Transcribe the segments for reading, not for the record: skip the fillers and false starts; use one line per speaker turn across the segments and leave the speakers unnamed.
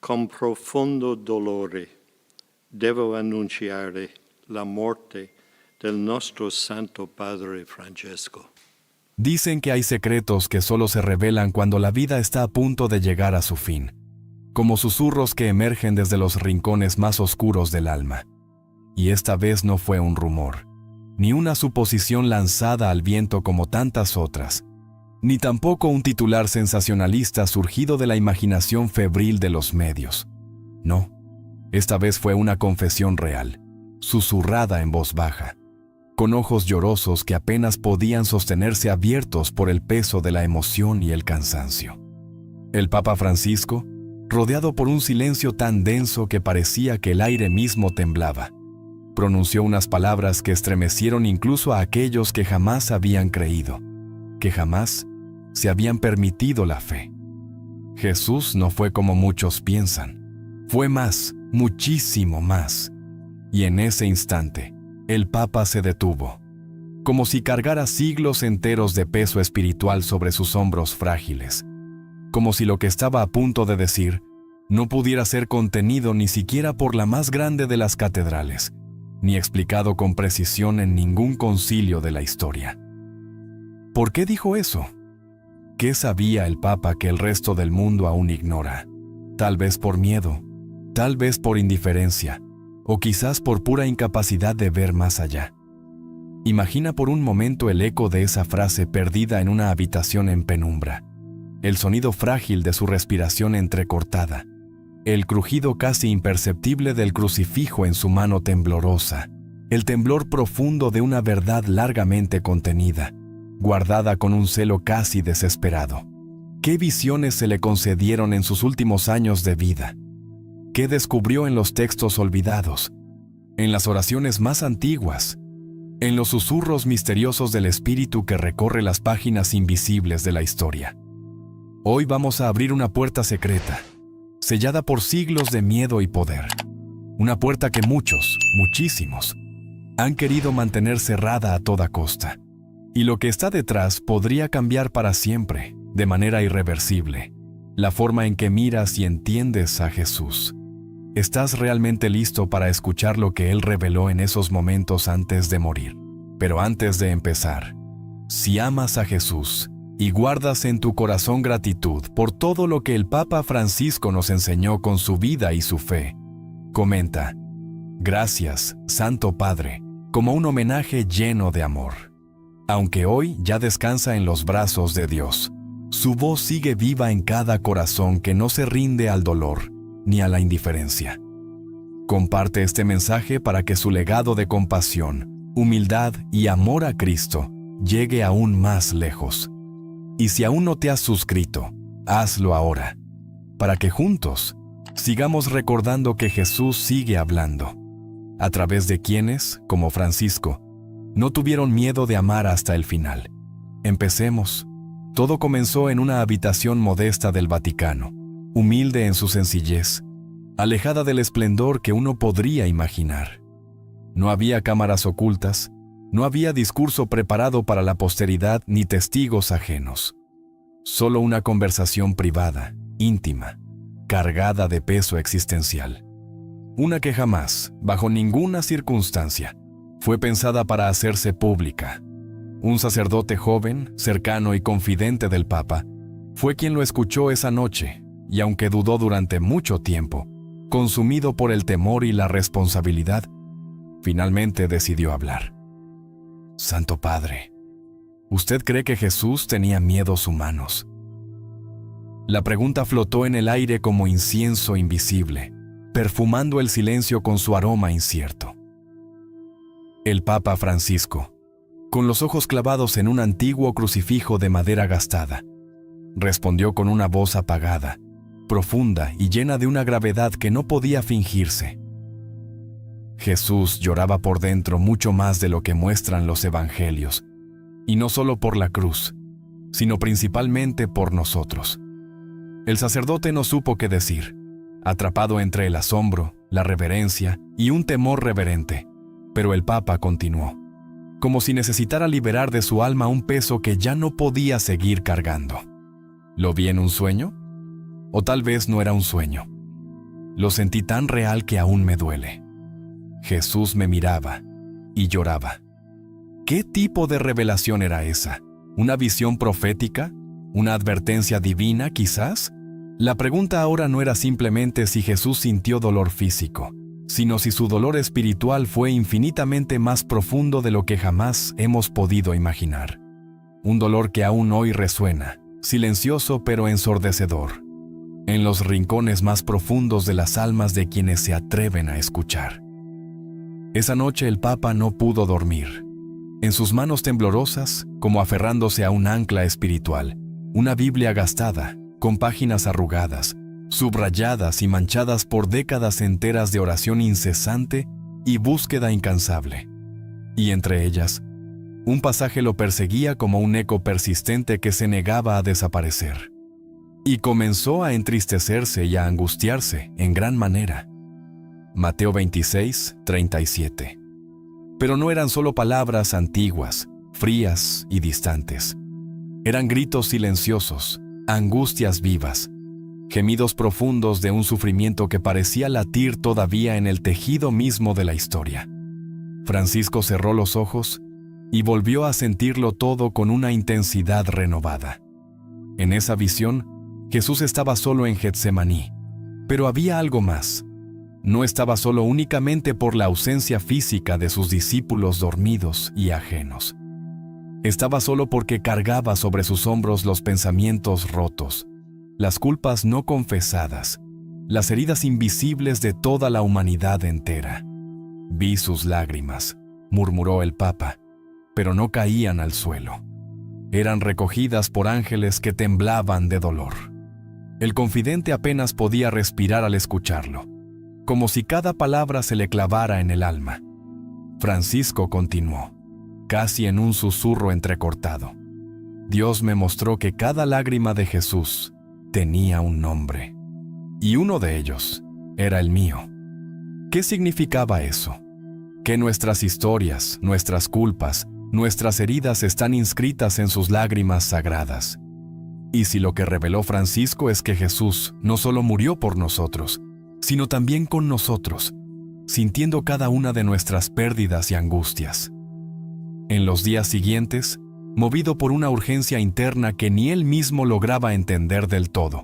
con profondo dolore devo annunciare la muerte del nostro Santo Padre Francesco.
Dicen que hay secretos que solo se revelan cuando la vida está a punto de llegar a su fin, como susurros que emergen desde los rincones más oscuros del alma. Y esta vez no fue un rumor, ni una suposición lanzada al viento como tantas otras, ni tampoco un titular sensacionalista surgido de la imaginación febril de los medios. No, esta vez fue una confesión real, susurrada en voz baja, con ojos llorosos que apenas podían sostenerse abiertos por el peso de la emoción y el cansancio. El Papa Francisco, rodeado por un silencio tan denso que parecía que el aire mismo temblaba, pronunció unas palabras que estremecieron incluso a aquellos que jamás habían creído, que jamás se habían permitido la fe. Jesús no fue como muchos piensan, fue más, muchísimo más. Y en ese instante, el Papa se detuvo, como si cargara siglos enteros de peso espiritual sobre sus hombros frágiles, como si lo que estaba a punto de decir no pudiera ser contenido ni siquiera por la más grande de las catedrales, ni explicado con precisión en ningún concilio de la historia. ¿Por qué dijo eso? ¿Qué sabía el Papa que el resto del mundo aún ignora? Tal vez por miedo, tal vez por indiferencia, o quizás por pura incapacidad de ver más allá. Imagina por un momento el eco de esa frase perdida en una habitación en penumbra, el sonido frágil de su respiración entrecortada, el crujido casi imperceptible del crucifijo en su mano temblorosa, el temblor profundo de una verdad largamente contenida, guardada con un celo casi desesperado. ¿Qué visiones se le concedieron en sus últimos años de vida? ¿Qué descubrió en los textos olvidados, en las oraciones más antiguas, en los susurros misteriosos del espíritu que recorre las páginas invisibles de la historia? Hoy vamos a abrir una puerta secreta, sellada por siglos de miedo y poder. Una puerta que muchos, muchísimos, han querido mantener cerrada a toda costa. Y lo que está detrás podría cambiar para siempre, de manera irreversible, la forma en que miras y entiendes a Jesús. ¿Estás realmente listo para escuchar lo que Él reveló en esos momentos antes de morir? Pero antes de empezar, si amas a Jesús y guardas en tu corazón gratitud por todo lo que el Papa Francisco nos enseñó con su vida y su fe, comenta: "Gracias, Santo Padre", como un homenaje lleno de amor. Aunque hoy ya descansa en los brazos de Dios, su voz sigue viva en cada corazón que no se rinde al dolor ni a la indiferencia. Comparte este mensaje para que su legado de compasión, humildad y amor a Cristo llegue aún más lejos. Y si aún no te has suscrito, hazlo ahora, para que juntos sigamos recordando que Jesús sigue hablando, a través de quienes, como Francisco, no tuvieron miedo de amar hasta el final. Empecemos. Todo comenzó en una habitación modesta del Vaticano, humilde en su sencillez, alejada del esplendor que uno podría imaginar. No había cámaras ocultas, no había discurso preparado para la posteridad ni testigos ajenos. Solo una conversación privada, íntima, cargada de peso existencial. Una que jamás, bajo ninguna circunstancia, fue pensada para hacerse pública. Un sacerdote joven, cercano y confidente del Papa, fue quien lo escuchó esa noche, y aunque dudó durante mucho tiempo, consumido por el temor y la responsabilidad, finalmente decidió hablar. Santo Padre, ¿usted cree que Jesús tenía miedos humanos? La pregunta flotó en el aire como incienso invisible, perfumando el silencio con su aroma incierto. El Papa Francisco, con los ojos clavados en un antiguo crucifijo de madera gastada, respondió con una voz apagada, profunda y llena de una gravedad que no podía fingirse. Jesús lloraba por dentro mucho más de lo que muestran los evangelios, y no solo por la cruz, sino principalmente por nosotros. El sacerdote no supo qué decir, atrapado entre el asombro, la reverencia y un temor reverente. Pero el Papa continuó, como si necesitara liberar de su alma un peso que ya no podía seguir cargando. ¿Lo vi en un sueño? O tal vez no era un sueño. Lo sentí tan real que aún me duele. Jesús me miraba y lloraba. ¿Qué tipo de revelación era esa? ¿Una visión profética? ¿Una advertencia divina, quizás? La pregunta ahora no era simplemente si Jesús sintió dolor físico, sino si su dolor espiritual fue infinitamente más profundo de lo que jamás hemos podido imaginar. Un dolor que aún hoy resuena, silencioso pero ensordecedor, en los rincones más profundos de las almas de quienes se atreven a escuchar. Esa noche el Papa no pudo dormir. En sus manos temblorosas, como aferrándose a un ancla espiritual, una Biblia gastada, con páginas arrugadas, subrayadas y manchadas por décadas enteras de oración incesante y búsqueda incansable. Y entre ellas, un pasaje lo perseguía como un eco persistente que se negaba a desaparecer. Y comenzó a entristecerse y a angustiarse en gran manera. Mateo 26, 37. Pero no eran solo palabras antiguas, frías y distantes. Eran gritos silenciosos, angustias vivas, gemidos profundos de un sufrimiento que parecía latir todavía en el tejido mismo de la historia. Francisco cerró los ojos y volvió a sentirlo todo con una intensidad renovada. En esa visión, Jesús estaba solo en Getsemaní, pero había algo más. No estaba solo únicamente por la ausencia física de sus discípulos dormidos y ajenos. Estaba solo porque cargaba sobre sus hombros los pensamientos rotos, las culpas no confesadas, las heridas invisibles de toda la humanidad entera. Vi sus lágrimas, murmuró el Papa, pero no caían al suelo. Eran recogidas por ángeles que temblaban de dolor. El confidente apenas podía respirar al escucharlo, como si cada palabra se le clavara en el alma. Francisco continuó, casi en un susurro entrecortado. Dios me mostró que cada lágrima de Jesús tenía un nombre, y uno de ellos era el mío. ¿Qué significaba eso? Que nuestras historias, nuestras culpas, nuestras heridas están inscritas en sus lágrimas sagradas. Y si lo que reveló Francisco es que Jesús no solo murió por nosotros, sino también con nosotros, sintiendo cada una de nuestras pérdidas y angustias. En los días siguientes, movido por una urgencia interna que ni él mismo lograba entender del todo,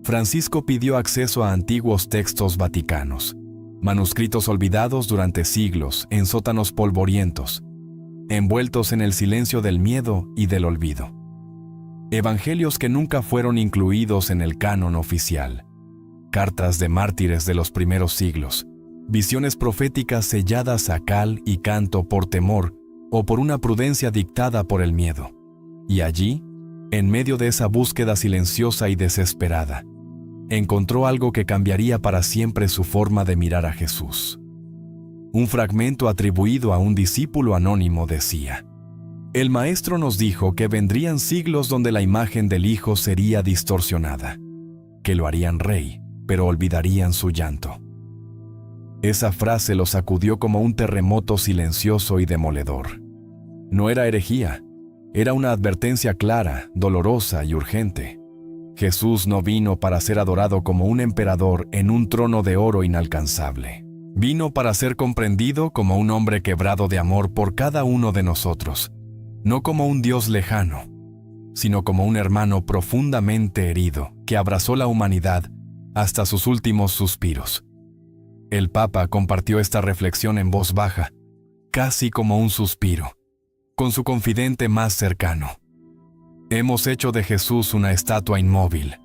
Francisco pidió acceso a antiguos textos vaticanos, manuscritos olvidados durante siglos en sótanos polvorientos, envueltos en el silencio del miedo y del olvido. Evangelios que nunca fueron incluidos en el canon oficial, cartas de mártires de los primeros siglos, visiones proféticas selladas a cal y canto por temor o por una prudencia dictada por el miedo. Y allí, en medio de esa búsqueda silenciosa y desesperada, encontró algo que cambiaría para siempre su forma de mirar a Jesús. Un fragmento atribuido a un discípulo anónimo decía: «El Maestro nos dijo que vendrían siglos donde la imagen del Hijo sería distorsionada, que lo harían rey, pero olvidarían su llanto». Esa frase lo sacudió como un terremoto silencioso y demoledor. No era herejía, era una advertencia clara, dolorosa y urgente. Jesús no vino para ser adorado como un emperador en un trono de oro inalcanzable. Vino para ser comprendido como un hombre quebrado de amor por cada uno de nosotros, no como un Dios lejano, sino como un hermano profundamente herido que abrazó la humanidad hasta sus últimos suspiros. El Papa compartió esta reflexión en voz baja, casi como un suspiro, con su confidente más cercano. Hemos hecho de Jesús una estatua inmóvil,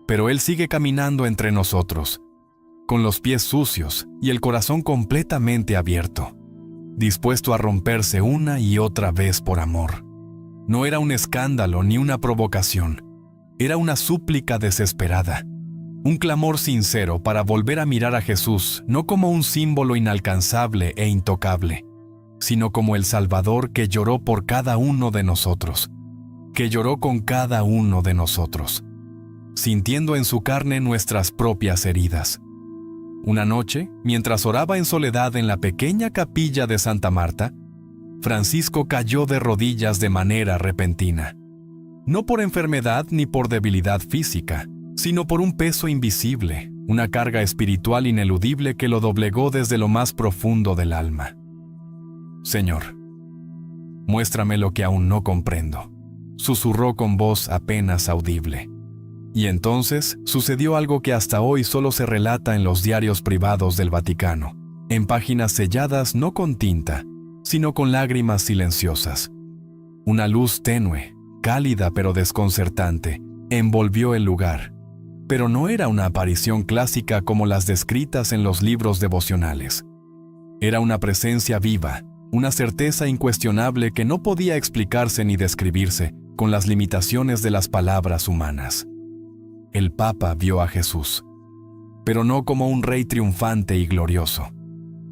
pero Él sigue caminando entre nosotros, con los pies sucios y el corazón completamente abierto, dispuesto a romperse una y otra vez por amor. No era un escándalo ni una provocación, era una súplica desesperada, un clamor sincero para volver a mirar a Jesús no como un símbolo inalcanzable e intocable, sino como el Salvador que lloró por cada uno de nosotros, que lloró con cada uno de nosotros, sintiendo en su carne nuestras propias heridas. Una noche, mientras oraba en soledad en la pequeña capilla de Santa Marta, Francisco cayó de rodillas de manera repentina, no por enfermedad ni por debilidad física, sino por un peso invisible, una carga espiritual ineludible que lo doblegó desde lo más profundo del alma. «Señor, muéstrame lo que aún no comprendo», susurró con voz apenas audible. Y entonces sucedió algo que hasta hoy solo se relata en los diarios privados del Vaticano, en páginas selladas no con tinta, sino con lágrimas silenciosas. Una luz tenue, cálida pero desconcertante, envolvió el lugar. Pero no era una aparición clásica como las descritas en los libros devocionales. Era una presencia viva, una certeza incuestionable que no podía explicarse ni describirse con las limitaciones de las palabras humanas. El Papa vio a Jesús, pero no como un rey triunfante y glorioso.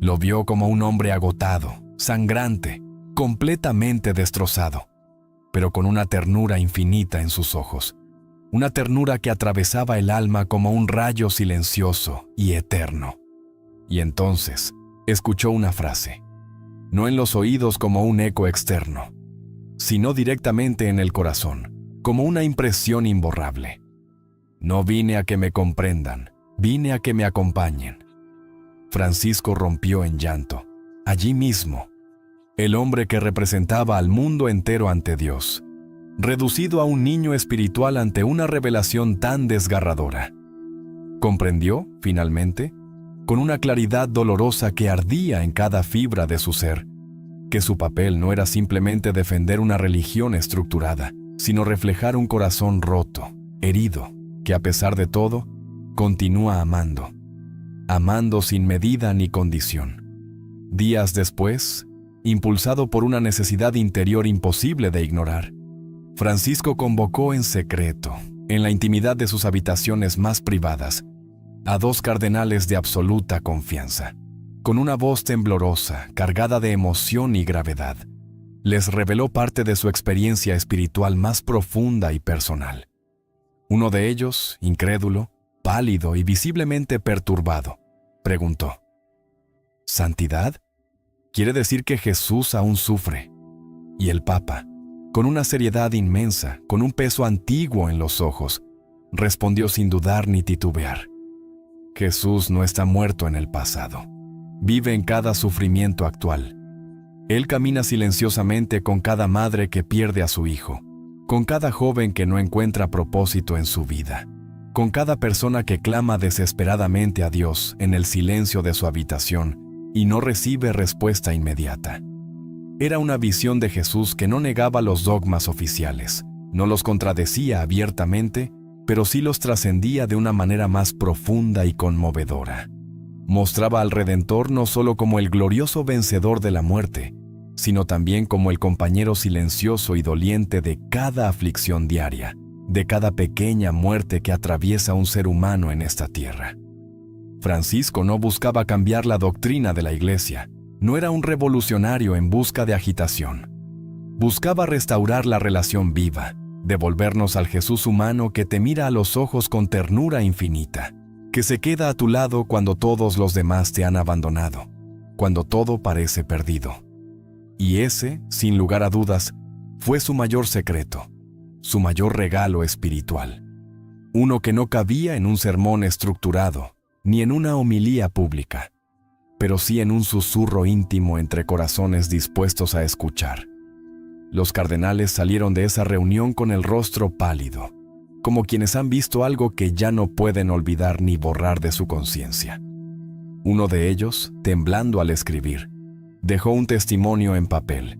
Lo vio como un hombre agotado, sangrante, completamente destrozado, pero con una ternura infinita en sus ojos. Una ternura que atravesaba el alma como un rayo silencioso y eterno. Y entonces escuchó una frase, no en los oídos como un eco externo, sino directamente en el corazón, como una impresión imborrable. No vine a que me comprendan, vine a que me acompañen. Francisco rompió en llanto, allí mismo, el hombre que representaba al mundo entero ante Dios, reducido a un niño espiritual ante una revelación tan desgarradora. Comprendió, finalmente, con una claridad dolorosa que ardía en cada fibra de su ser, que su papel no era simplemente defender una religión estructurada, sino reflejar un corazón roto, herido, que a pesar de todo, continúa amando, amando sin medida ni condición. Días después, impulsado por una necesidad interior imposible de ignorar, Francisco convocó en secreto, en la intimidad de sus habitaciones más privadas, a 2 cardenales de absoluta confianza. Con una voz temblorosa, cargada de emoción y gravedad, les reveló parte de su experiencia espiritual más profunda y personal. Uno de ellos, incrédulo, pálido y visiblemente perturbado, preguntó: ¿Santidad? ¿Quiere decir que Jesús aún sufre? Y el Papa, con una seriedad inmensa, con un peso antiguo en los ojos, respondió sin dudar ni titubear: Jesús no está muerto en el pasado. Vive en cada sufrimiento actual. Él camina silenciosamente con cada madre que pierde a su hijo, con cada joven que no encuentra propósito en su vida, con cada persona que clama desesperadamente a Dios en el silencio de su habitación y no recibe respuesta inmediata. Era una visión de Jesús que no negaba los dogmas oficiales, no los contradecía abiertamente, pero sí los trascendía de una manera más profunda y conmovedora. Mostraba al Redentor no solo como el glorioso vencedor de la muerte, sino también como el compañero silencioso y doliente de cada aflicción diaria, de cada pequeña muerte que atraviesa un ser humano en esta tierra. Francisco no buscaba cambiar la doctrina de la Iglesia, no era un revolucionario en busca de agitación. Buscaba restaurar la relación viva, devolvernos al Jesús humano que te mira a los ojos con ternura infinita, que se queda a tu lado cuando todos los demás te han abandonado, cuando todo parece perdido. Y ese, sin lugar a dudas, fue su mayor secreto, su mayor regalo espiritual. Uno que no cabía en un sermón estructurado, ni en una homilía pública, pero sí en un susurro íntimo entre corazones dispuestos a escuchar. Los cardenales salieron de esa reunión con el rostro pálido, como quienes han visto algo que ya no pueden olvidar ni borrar de su conciencia. Uno de ellos, temblando al escribir, dejó un testimonio en papel.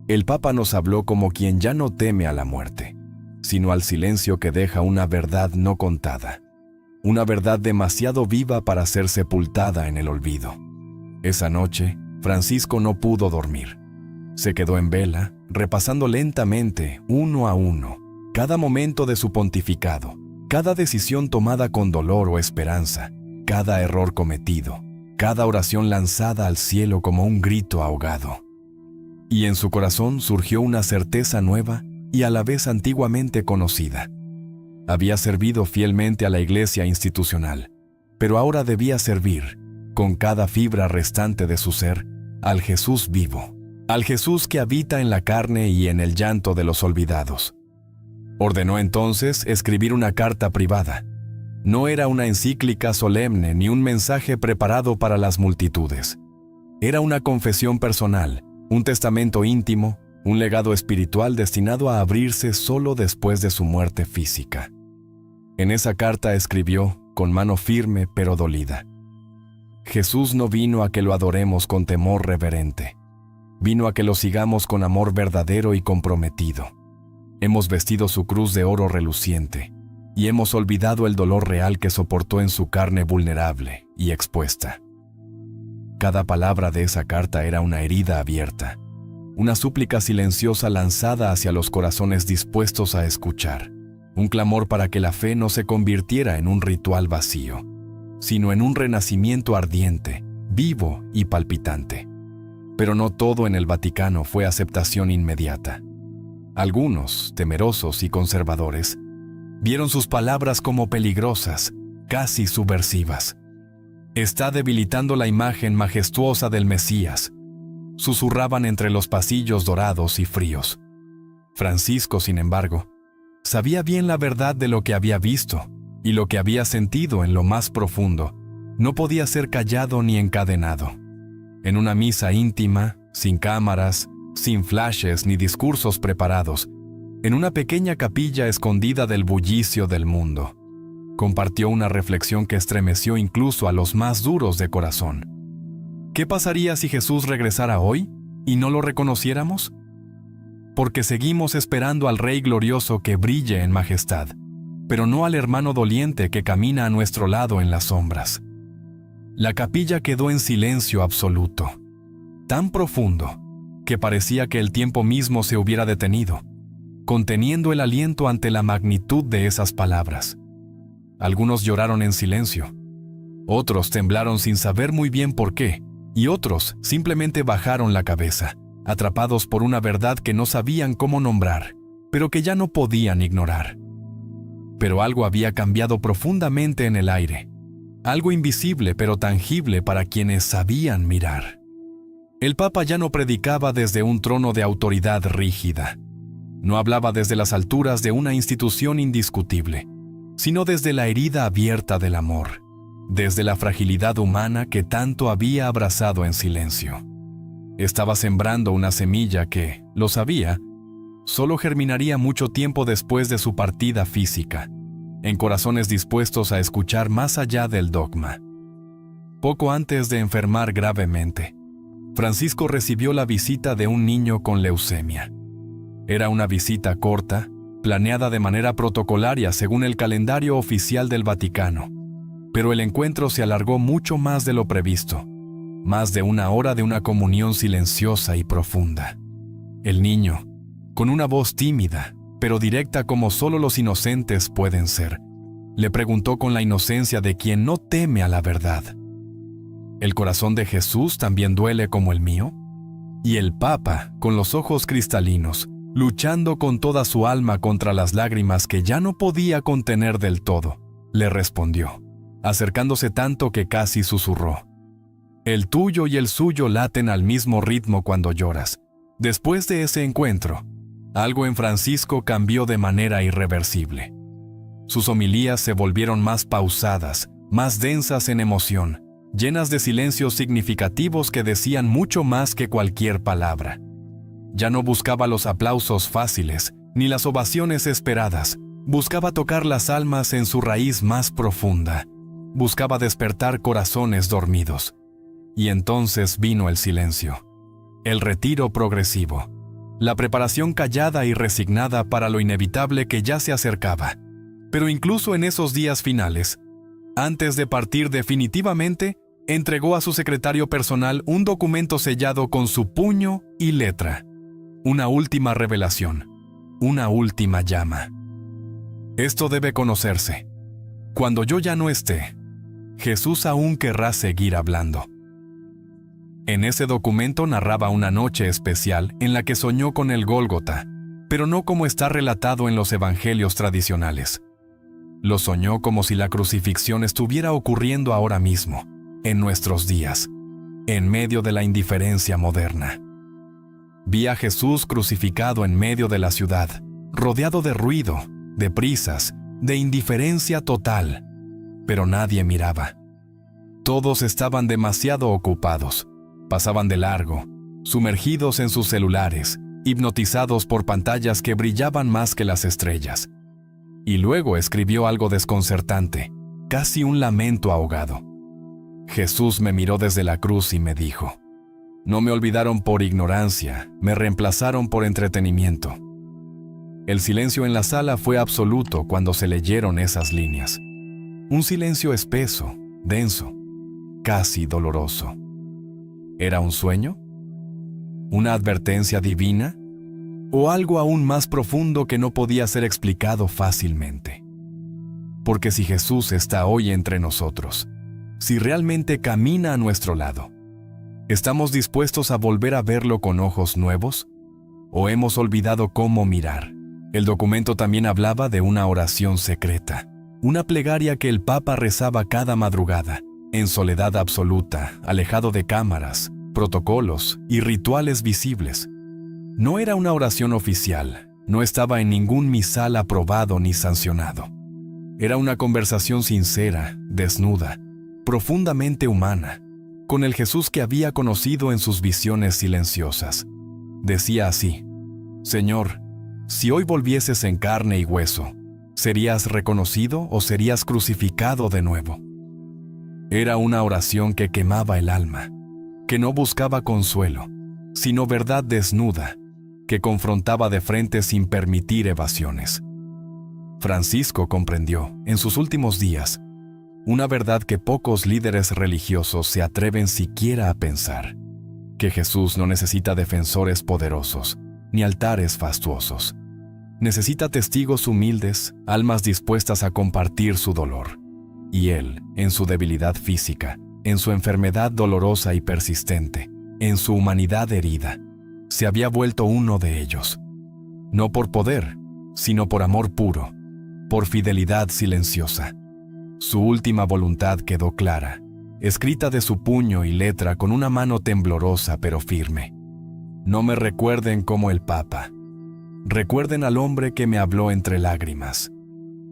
El Papa nos habló como quien ya no teme a la muerte, sino al silencio que deja una verdad no contada, una verdad demasiado viva para ser sepultada en el olvido. Esa noche, Francisco no pudo dormir. Se quedó en vela, repasando lentamente, uno a uno, cada momento de su pontificado, cada decisión tomada con dolor o esperanza, cada error cometido, cada oración lanzada al cielo como un grito ahogado. Y en su corazón surgió una certeza nueva y a la vez antiguamente conocida. Había servido fielmente a la Iglesia institucional, pero ahora debía servir, con cada fibra restante de su ser, al Jesús vivo, al Jesús que habita en la carne y en el llanto de los olvidados. Ordenó entonces escribir una carta privada. No era una encíclica solemne ni un mensaje preparado para las multitudes. Era una confesión personal, un testamento íntimo, un legado espiritual destinado a abrirse solo después de su muerte física. En esa carta escribió, con mano firme pero dolida: Jesús no vino a que lo adoremos con temor reverente. Vino a que lo sigamos con amor verdadero y comprometido. Hemos vestido su cruz de oro reluciente y hemos olvidado el dolor real que soportó en su carne vulnerable y expuesta. Cada palabra de esa carta era una herida abierta, una súplica silenciosa lanzada hacia los corazones dispuestos a escuchar, un clamor para que la fe no se convirtiera en un ritual vacío, sino en un renacimiento ardiente, vivo y palpitante. Pero no todo en el Vaticano fue aceptación inmediata. Algunos, temerosos y conservadores, vieron sus palabras como peligrosas, casi subversivas. Está debilitando la imagen majestuosa del Mesías, susurraban entre los pasillos dorados y fríos. Francisco, sin embargo, sabía bien la verdad de lo que había visto y lo que había sentido en lo más profundo. No podía ser callado ni encadenado. En una misa íntima, sin cámaras, sin flashes ni discursos preparados, en una pequeña capilla escondida del bullicio del mundo, compartió una reflexión que estremeció incluso a los más duros de corazón. ¿Qué pasaría si Jesús regresara hoy y no lo reconociéramos? Porque seguimos esperando al Rey glorioso que brille en majestad, pero no al hermano doliente que camina a nuestro lado en las sombras. La capilla quedó en silencio absoluto, tan profundo que parecía que el tiempo mismo se hubiera detenido, conteniendo el aliento ante la magnitud de esas palabras. Algunos lloraron en silencio, otros temblaron sin saber muy bien por qué, y otros simplemente bajaron la cabeza, atrapados por una verdad que no sabían cómo nombrar, pero que ya no podían ignorar. Pero algo había cambiado profundamente en el aire, algo invisible pero tangible para quienes sabían mirar. El Papa ya no predicaba desde un trono de autoridad rígida. No hablaba desde las alturas de una institución indiscutible, sino desde la herida abierta del amor, desde la fragilidad humana que tanto había abrazado en silencio. Estaba sembrando una semilla que, lo sabía, solo germinaría mucho tiempo después de su partida física, en corazones dispuestos a escuchar más allá del dogma. Poco antes de enfermar gravemente, Francisco recibió la visita de un niño con leucemia. Era una visita corta, planeada de manera protocolaria según el calendario oficial del Vaticano, pero el encuentro se alargó mucho más de lo previsto, más de una hora de una comunión silenciosa y profunda. El niño, con una voz tímida, pero directa como solo los inocentes pueden ser, le preguntó con la inocencia de quien no teme a la verdad: ¿el corazón de Jesús también duele como el mío? Y el Papa, con los ojos cristalinos, luchando con toda su alma contra las lágrimas que ya no podía contener del todo, le respondió, acercándose tanto que casi susurró: el tuyo y el suyo laten al mismo ritmo cuando lloras. Después de ese encuentro, algo en Francisco cambió de manera irreversible. Sus homilías se volvieron más pausadas, más densas en emoción, llenas de silencios significativos que decían mucho más que cualquier palabra. Ya no buscaba los aplausos fáciles, ni las ovaciones esperadas. Buscaba tocar las almas en su raíz más profunda. Buscaba despertar corazones dormidos. Y entonces vino el silencio, el retiro progresivo, la preparación callada y resignada para lo inevitable que ya se acercaba. Pero incluso en esos días finales, antes de partir definitivamente, entregó a su secretario personal un documento sellado con su puño y letra. Una última revelación, una última llama. Esto debe conocerse. Cuando yo ya no esté, Jesús aún querrá seguir hablando. En ese documento narraba una noche especial en la que soñó con el Gólgota, pero no como está relatado en los evangelios tradicionales. Lo soñó como si la crucifixión estuviera ocurriendo ahora mismo, en nuestros días, en medio de la indiferencia moderna. Vi a Jesús crucificado en medio de la ciudad, rodeado de ruido, de prisas, de indiferencia total, pero nadie miraba. Todos estaban demasiado ocupados, pasaban de largo, sumergidos en sus celulares, hipnotizados por pantallas que brillaban más que las estrellas. Y luego escribió algo desconcertante, casi un lamento ahogado. Jesús me miró desde la cruz y me dijo: no me olvidaron por ignorancia, me reemplazaron por entretenimiento. El silencio en la sala fue absoluto cuando se leyeron esas líneas. Un silencio espeso, denso, casi doloroso. ¿Era un sueño? ¿Una advertencia divina? ¿O algo aún más profundo que no podía ser explicado fácilmente? Porque si Jesús está hoy entre nosotros, si realmente camina a nuestro lado, ¿estamos dispuestos a volver a verlo con ojos nuevos? ¿O hemos olvidado cómo mirar? El documento también hablaba de una oración secreta, una plegaria que el Papa rezaba cada madrugada, en soledad absoluta, alejado de cámaras, protocolos y rituales visibles. No era una oración oficial, no estaba en ningún misal aprobado ni sancionado. Era una conversación sincera, desnuda, profundamente humana, con el Jesús que había conocido en sus visiones silenciosas. Decía así: Señor, si hoy volvieses en carne y hueso, ¿serías reconocido o serías crucificado de nuevo? Era una oración que quemaba el alma, que no buscaba consuelo, sino verdad desnuda, que confrontaba de frente sin permitir evasiones. Francisco comprendió, en sus últimos días, una verdad que pocos líderes religiosos se atreven siquiera a pensar: que Jesús no necesita defensores poderosos, ni altares fastuosos. Necesita testigos humildes, almas dispuestas a compartir su dolor. Y Él, en su debilidad física, en su enfermedad dolorosa y persistente, en su humanidad herida, se había vuelto uno de ellos. No por poder, sino por amor puro, por fidelidad silenciosa. Su última voluntad quedó clara, escrita de su puño y letra con una mano temblorosa pero firme. No me recuerden como el Papa. Recuerden al hombre que me habló entre lágrimas.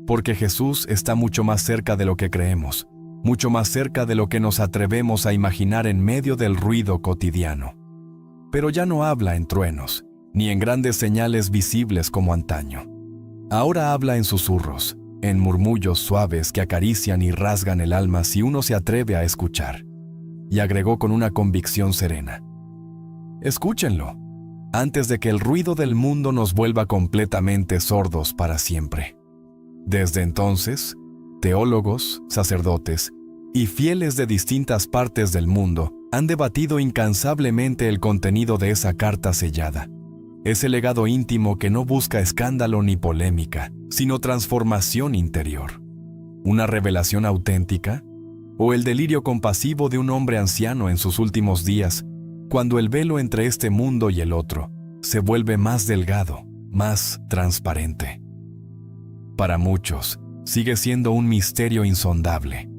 Porque Jesús está mucho más cerca de lo que creemos, mucho más cerca de lo que nos atrevemos a imaginar en medio del ruido cotidiano. Pero ya no habla en truenos, ni en grandes señales visibles como antaño. Ahora habla en susurros, en murmullos suaves que acarician y rasgan el alma si uno se atreve a escuchar. Y agregó con una convicción serena: escúchenlo, antes de que el ruido del mundo nos vuelva completamente sordos para siempre. Desde entonces, teólogos, sacerdotes y fieles de distintas partes del mundo han debatido incansablemente el contenido de esa carta sellada. Ese legado íntimo que no busca escándalo ni polémica, sino transformación interior. ¿Una revelación auténtica? ¿O el delirio compasivo de un hombre anciano en sus últimos días, cuando el velo entre este mundo y el otro se vuelve más delgado, más transparente? Para muchos, sigue siendo un misterio insondable,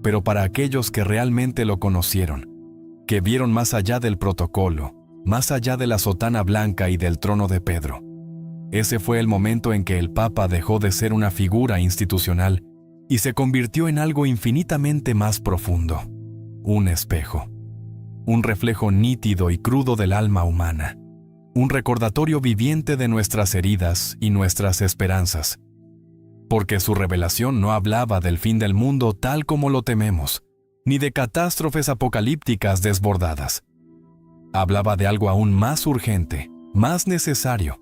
pero para aquellos que realmente lo conocieron, que vieron más allá del protocolo, más allá de la sotana blanca y del trono de Pedro, ese fue el momento en que el Papa dejó de ser una figura institucional y se convirtió en algo infinitamente más profundo, un espejo. Un reflejo nítido y crudo del alma humana, un recordatorio viviente de nuestras heridas y nuestras esperanzas. Porque su revelación no hablaba del fin del mundo tal como lo tememos, ni de catástrofes apocalípticas desbordadas. Hablaba de algo aún más urgente, más necesario: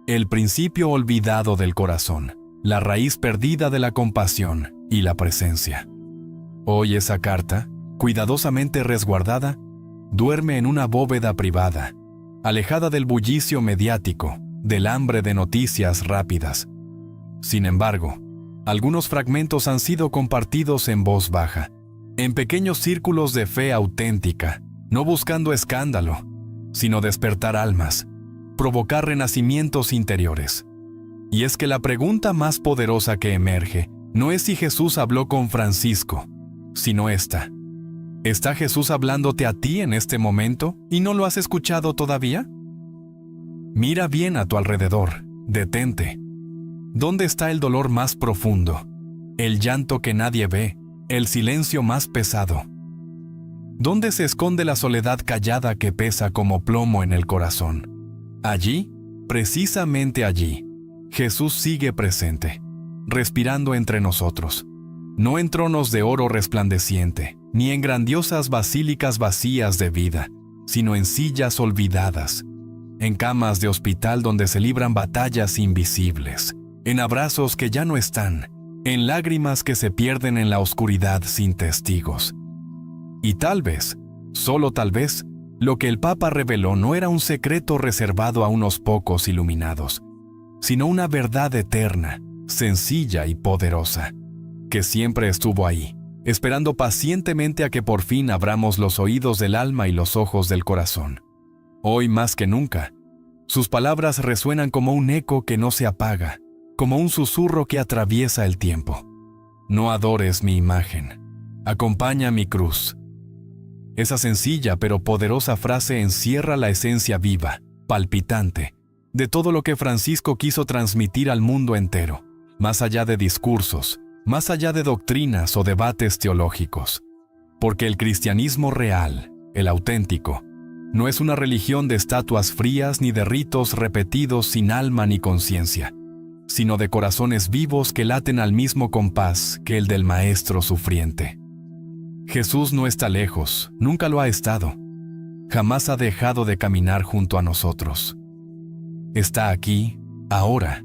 el principio olvidado del corazón, la raíz perdida de la compasión y la presencia. Hoy esa carta, cuidadosamente resguardada, duerme en una bóveda privada, alejada del bullicio mediático, del hambre de noticias rápidas. Sin embargo, algunos fragmentos han sido compartidos en voz baja, en pequeños círculos de fe auténtica, no buscando escándalo, sino despertar almas, provocar renacimientos interiores. Y es que la pregunta más poderosa que emerge no es si Jesús habló con Francisco, sino esta: ¿está Jesús hablándote a ti en este momento y no lo has escuchado todavía? Mira bien a tu alrededor, detente. ¿Dónde está el dolor más profundo? El llanto que nadie ve, el silencio más pesado. ¿Dónde se esconde la soledad callada que pesa como plomo en el corazón? Allí, precisamente allí, Jesús sigue presente, respirando entre nosotros. No en tronos de oro resplandeciente, ni en grandiosas basílicas vacías de vida, sino en sillas olvidadas, en camas de hospital donde se libran batallas invisibles, en abrazos que ya no están, en lágrimas que se pierden en la oscuridad sin testigos. Y tal vez, solo tal vez, lo que el Papa reveló no era un secreto reservado a unos pocos iluminados, sino una verdad eterna, sencilla y poderosa, que siempre estuvo ahí, esperando pacientemente a que por fin abramos los oídos del alma y los ojos del corazón. Hoy más que nunca, sus palabras resuenan como un eco que no se apaga, como un susurro que atraviesa el tiempo. No adores mi imagen, acompaña mi cruz. Esa sencilla pero poderosa frase encierra la esencia viva, palpitante, de todo lo que Francisco quiso transmitir al mundo entero, más allá de discursos, más allá de doctrinas o debates teológicos. Porque el cristianismo real, el auténtico, no es una religión de estatuas frías ni de ritos repetidos sin alma ni conciencia, sino de corazones vivos que laten al mismo compás que el del Maestro sufriente. Jesús no está lejos, nunca lo ha estado. Jamás ha dejado de caminar junto a nosotros. Está aquí, ahora,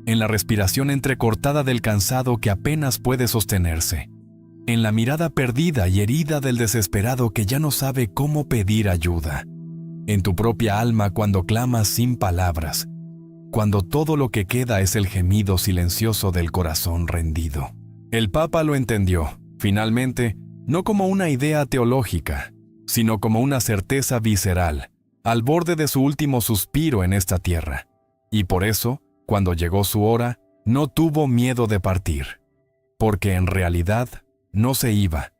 en la respiración entrecortada del cansado que apenas puede sostenerse, en la mirada perdida y herida del desesperado que ya no sabe cómo pedir ayuda, en tu propia alma cuando clamas sin palabras, cuando todo lo que queda es el gemido silencioso del corazón rendido. El Papa lo entendió, finalmente, no como una idea teológica, sino como una certeza visceral, al borde de su último suspiro en esta tierra. Y por eso, cuando llegó su hora, no tuvo miedo de partir, porque en realidad no se iba,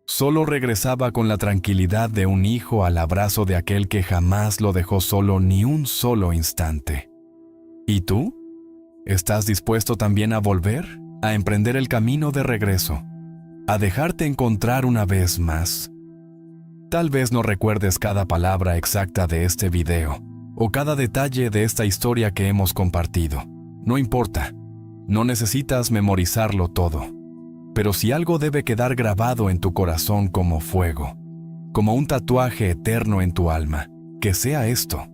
solo regresaba con la tranquilidad de un hijo al abrazo de aquel que jamás lo dejó solo ni un solo instante. ¿Y tú? ¿Estás dispuesto también a volver, a emprender el camino de regreso, a dejarte encontrar una vez más? Tal vez no recuerdes cada palabra exacta de este video o cada detalle de esta historia que hemos compartido. No importa, no necesitas memorizarlo todo. Pero si algo debe quedar grabado en tu corazón como fuego, como un tatuaje eterno en tu alma, que sea esto: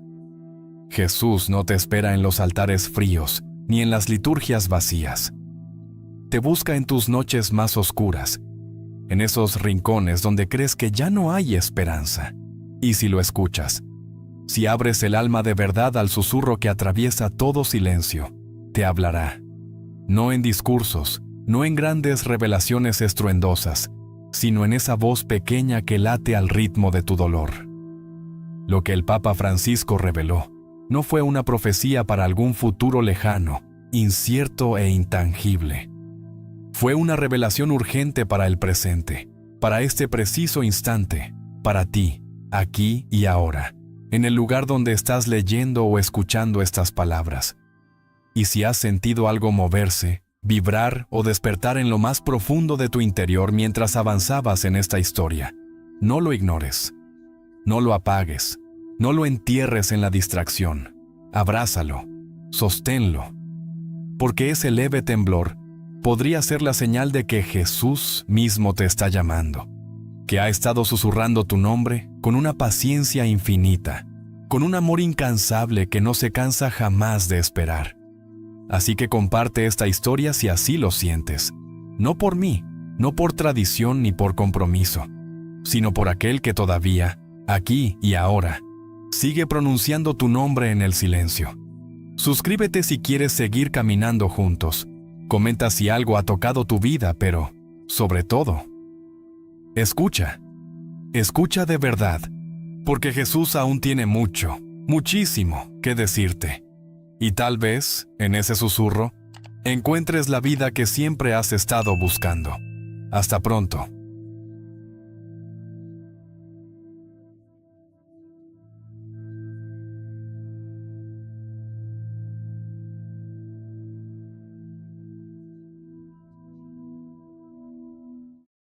Jesús no te espera en los altares fríos ni en las liturgias vacías. Te busca en tus noches más oscuras, en esos rincones donde crees que ya no hay esperanza. Y si lo escuchas, si abres el alma de verdad al susurro que atraviesa todo silencio, te hablará. No en discursos, no en grandes revelaciones estruendosas, sino en esa voz pequeña que late al ritmo de tu dolor. Lo que el Papa Francisco reveló no fue una profecía para algún futuro lejano, incierto e intangible. Fue una revelación urgente para el presente, para este preciso instante, para ti, aquí y ahora, en el lugar donde estás leyendo o escuchando estas palabras. Y si has sentido algo moverse, vibrar o despertar en lo más profundo de tu interior mientras avanzabas en esta historia, no lo ignores, no lo apagues, no lo entierres en la distracción. Abrázalo, sosténlo, porque ese leve temblor podría ser la señal de que Jesús mismo te está llamando, que ha estado susurrando tu nombre con una paciencia infinita, con un amor incansable que no se cansa jamás de esperar. Así que comparte esta historia si así lo sientes, no por mí, no por tradición ni por compromiso, sino por aquel que todavía, aquí y ahora, sigue pronunciando tu nombre en el silencio. Suscríbete si quieres seguir caminando juntos. Comenta si algo ha tocado tu vida, pero, sobre todo, escucha. Escucha de verdad, porque Jesús aún tiene mucho, muchísimo que decirte. Y tal vez, en ese susurro, encuentres la vida que siempre has estado buscando. Hasta pronto.